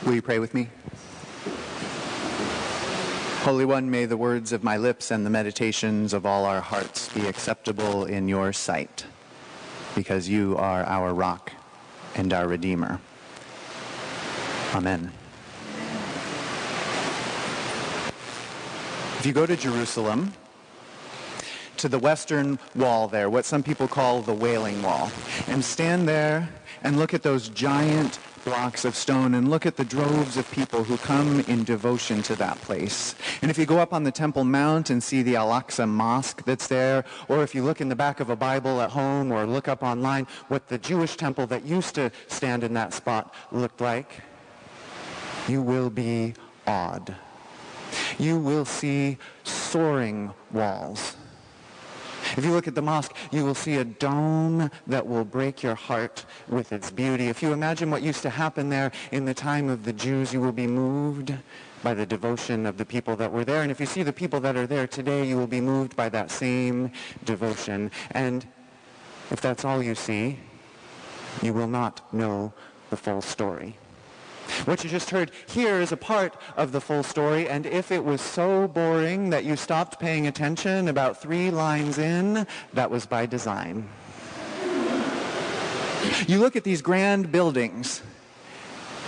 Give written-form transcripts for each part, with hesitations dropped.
Will you pray with me? Holy One, may the words of my lips and the meditations of all our hearts be acceptable in your sight, because you are our rock and our Redeemer. Amen. If you go to Jerusalem, to the western wall there, what some people call the Wailing Wall, and stand there and look at those giant blocks of stone and look at the droves of people who come in devotion to that place. And if you go up on the Temple Mount and see the Al-Aqsa Mosque that's there, or if you look in the back of a Bible at home or look up online what the Jewish temple that used to stand in that spot looked like, you will be awed. You will see soaring walls. If you look at the mosque, you will see a dome that will break your heart with its beauty. If you imagine what used to happen there in the time of the Jews, you will be moved by the devotion of the people that were there. And if you see the people that are there today, you will be moved by that same devotion. And if that's all you see, you will not know the full story. What you just heard here is a part of the full story, and if it was so boring that you stopped paying attention about 3 lines in, that was by design. You look at these grand buildings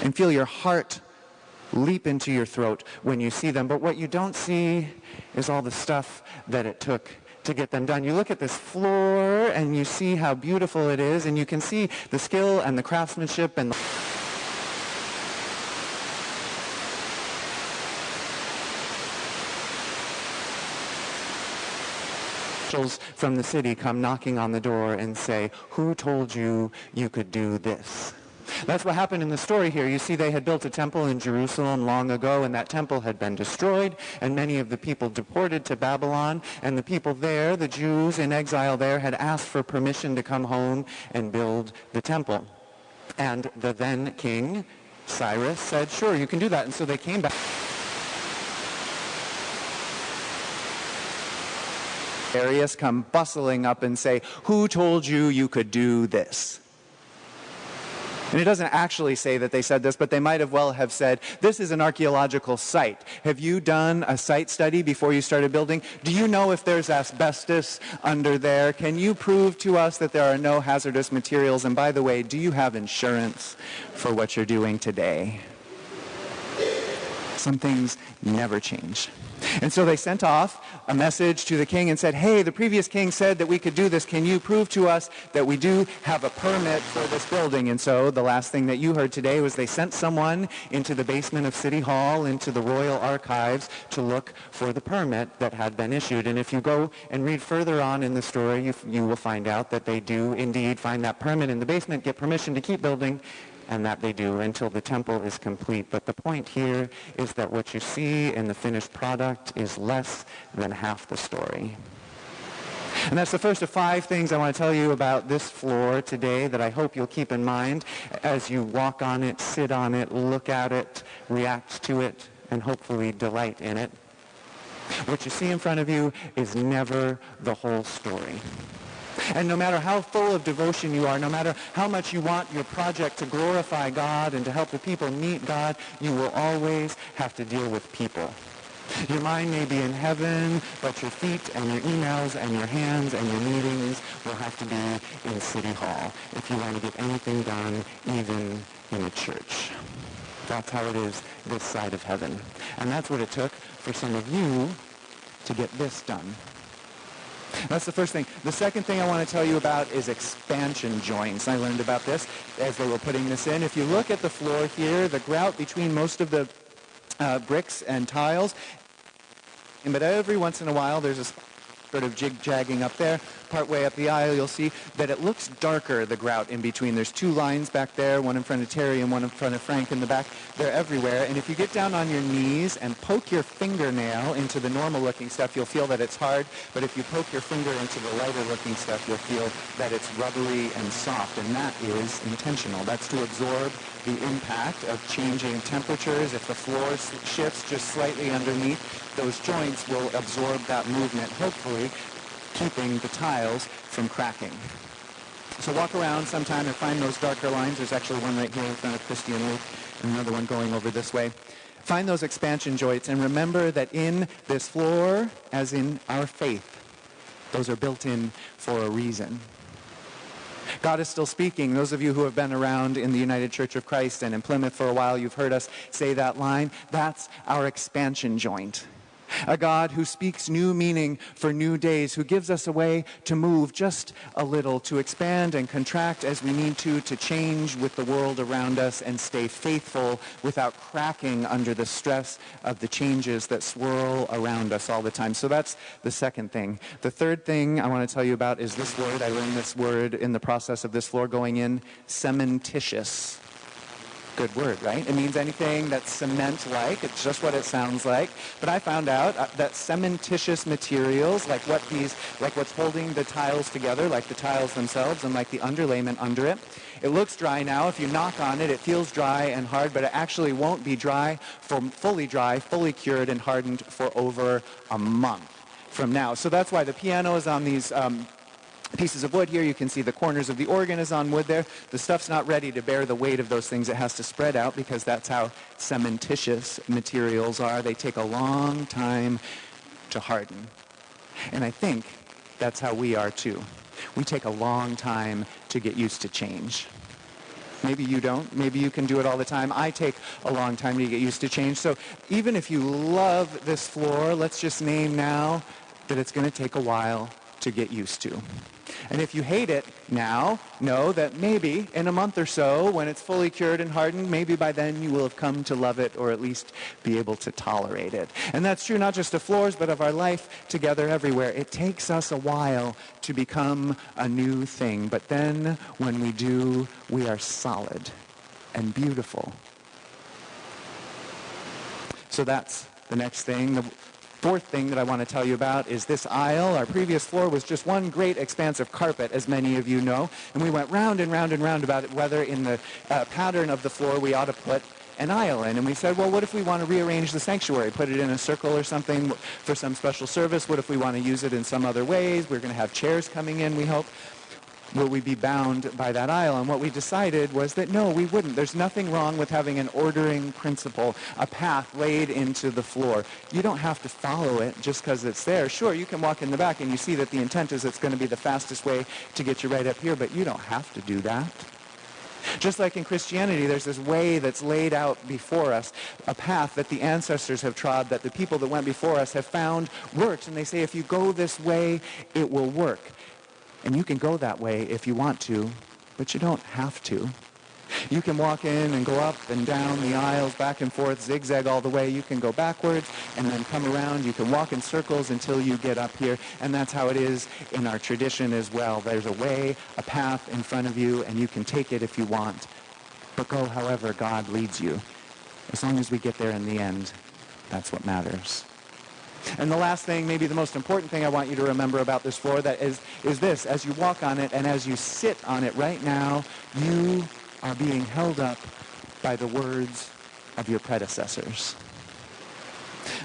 and feel your heart leap into your throat when you see them, but what you don't see is all the stuff that it took to get them done. You look at this floor and you see how beautiful it is, and you can see the skill and the craftsmanship and the from the city come knocking on the door and say, "Who told you you could do this?" That's what happened in the story here. You see, they had built a temple in Jerusalem long ago, and that temple had been destroyed, and many of the people deported to Babylon, and the people there, the Jews in exile there, had asked for permission to come home and build the temple. And the then king, Cyrus, said, "Sure, you can do that." And so they came back. Arius come bustling up and say, "Who told you you could do this?" And it doesn't actually say that they said this, but they might have said, "This is an archaeological site. Have you done a site study before you started building? Do you know if there's asbestos under there? Can you prove to us that there are no hazardous materials? And by the way, do you have insurance for what you're doing today?" Some things never change. And so they sent off a message to the king and said, "Hey, the previous king said that we could do this. Can you prove to us that we do have a permit for this building?" And so the last thing that you heard today was they sent someone into the basement of City Hall, into the royal archives, to look for the permit that had been issued. And if you go and read further on in the story, you will find out that they do indeed find that permit in the basement, get permission to keep building, and that they do until the temple is complete. But the point here is that what you see in the finished product is less than half the story. And that's the first of 5 things I want to tell you about this floor today that I hope you'll keep in mind as you walk on it, sit on it, look at it, react to it, and hopefully delight in it. What you see in front of you is never the whole story. And no matter how full of devotion you are, no matter how much you want your project to glorify God and to help the people meet God, you will always have to deal with people. Your mind may be in heaven, but your feet and your emails and your hands and your meetings will have to be in City Hall if you want to get anything done, even in a church. That's how it is this side of heaven. And that's what it took for some of you to get this done. That's the first thing. The second thing I want to tell you about is expansion joints. I learned about this as they were putting this in. If you look at the floor here, the grout between most of the bricks and tiles, but every once in a while there's a sort of jig-jagging up there. Partway up the aisle, you'll see that it looks darker, the grout in between. There's 2 lines back there, one in front of Terry and one in front of Frank in the back. They're everywhere. And if you get down on your knees and poke your fingernail into the normal-looking stuff, you'll feel that it's hard. But if you poke your finger into the lighter-looking stuff, you'll feel that it's rubbery and soft. And that is intentional. That's to absorb the impact of changing temperatures. If the floor shifts just slightly underneath, those joints will absorb that movement, hopefully keeping the tiles from cracking. So walk around sometime and find those darker lines. There's actually one right here in front of Christy and Luke. and another one going over this way. Find those expansion joints and remember that in this floor, as in our faith, those are built in for a reason. God is still speaking. Those of you who have been around in the United Church of Christ and in Plymouth for a while, you've heard us say that line. That's our expansion joint. A God who speaks new meaning for new days, who gives us a way to move just a little, to expand and contract as we need to change with the world around us and stay faithful without cracking under the stress of the changes that swirl around us all the time. So that's the second thing. The third thing I want to tell you about is this word. I learned this word in the process of this floor going in, cementitious. Good word, right? It means anything that's cement-like. It's just what it sounds like. But I found out that cementitious materials, like what's holding the tiles together, like the tiles themselves and like the underlayment under it, it looks dry now. If you knock on it, it feels dry and hard, but it actually won't be dry, fully cured and hardened for over a month from now. So that's why the piano is on these pieces of wood here. You can see the corners of the organ is on wood there. The stuff's not ready to bear the weight of those things. It has to spread out because that's how cementitious materials are. They take a long time to harden. And I think that's how we are too. We take a long time to get used to change. Maybe you don't. Maybe you can do it all the time. I take a long time to get used to change. So even if you love this floor, let's just name now that it's going to take a while to get used to. And if you hate it now, know that maybe in a month or so, when it's fully cured and hardened, maybe by then you will have come to love it or at least be able to tolerate it. And that's true not just of floors, but of our life together everywhere. It takes us a while to become a new thing. But then when we do, we are solid and beautiful. So that's the next thing. The fourth thing that I want to tell you about is this aisle. Our previous floor was just one great expanse of carpet, as many of you know, and we went round and round and round about it, whether in the pattern of the floor we ought to put an aisle in. And we said, well, what if we want to rearrange the sanctuary, put it in a circle or something for some special service? What if we want to use it in some other ways? We're going to have chairs coming in, we hope. Will we be bound by that aisle? And what we decided was that no, we wouldn't. There's nothing wrong with having an ordering principle, a path laid into the floor. You don't have to follow it just because it's there. Sure, you can walk in the back and you see that the intent is it's going to be the fastest way to get you right up here, but you don't have to do that. Just like in Christianity, there's this way that's laid out before us, a path that the ancestors have trod, that the people that went before us have found works. And they say, if you go this way, it will work. And you can go that way if you want to, but you don't have to. You can walk in and go up and down the aisles, back and forth, zigzag all the way. You can go backwards and then come around. You can walk in circles until you get up here. And that's how it is in our tradition as well. There's a way, a path in front of you, and you can take it if you want. But go however God leads you. As long as we get there in the end, that's what matters. And the last thing, maybe the most important thing I want you to remember about this floor that is this. As you walk on it and as you sit on it right now, you are being held up by the words of your predecessors.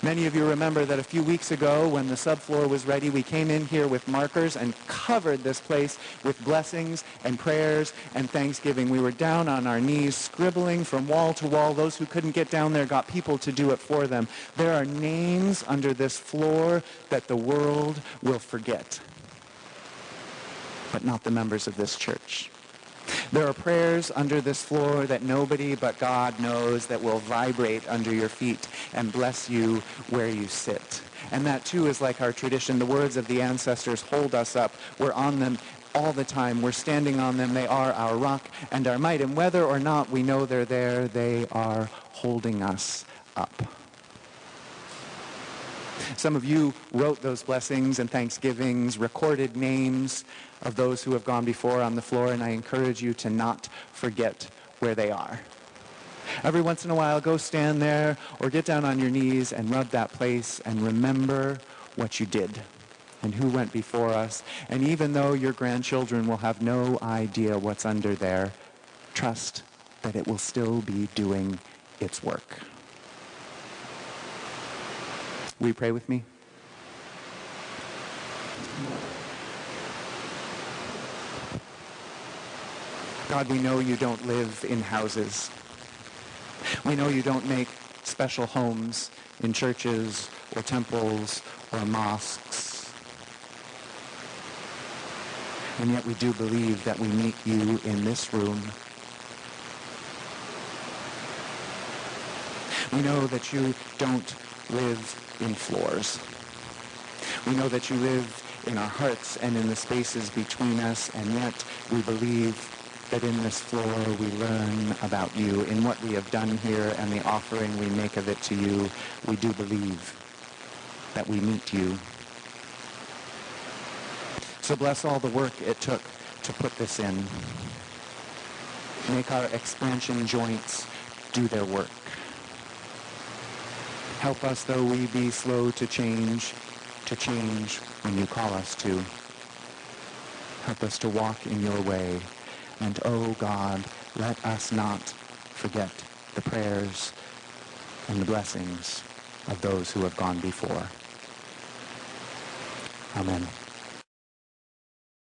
Many of you remember that a few weeks ago when the subfloor was ready, we came in here with markers and covered this place with blessings and prayers and thanksgiving. We were down on our knees, scribbling from wall to wall. Those who couldn't get down there got people to do it for them. There are names under this floor that the world will forget, but not the members of this church. There are prayers under this floor that nobody but God knows that will vibrate under your feet and bless you where you sit. And that too is like our tradition. The words of the ancestors hold us up. We're on them all the time. We're standing on them. They are our rock and our might. And whether or not we know they're there, they are holding us up. Some of you wrote those blessings and thanksgivings, recorded names of those who have gone before on the floor, and I encourage you to not forget where they are. Every once in a while, go stand there or get down on your knees and rub that place and remember what you did and who went before us. And even though your grandchildren will have no idea what's under there, trust that it will still be doing its work. Will you pray with me? God, we know you don't live in houses. We know you don't make special homes in churches or temples or mosques. And yet we do believe that we meet you in this room. We know that you don't live in floors. We know that you live in our hearts and in the spaces between us, and yet we believe that in this floor we learn about you. In what we have done here and the offering we make of it to you, we do believe that we meet you. So bless all the work it took to put this in. Make our expansion joints do their work. Help us, though we be slow to change when you call us to. Help us to walk in your way. And, oh God, let us not forget the prayers and the blessings of those who have gone before. Amen.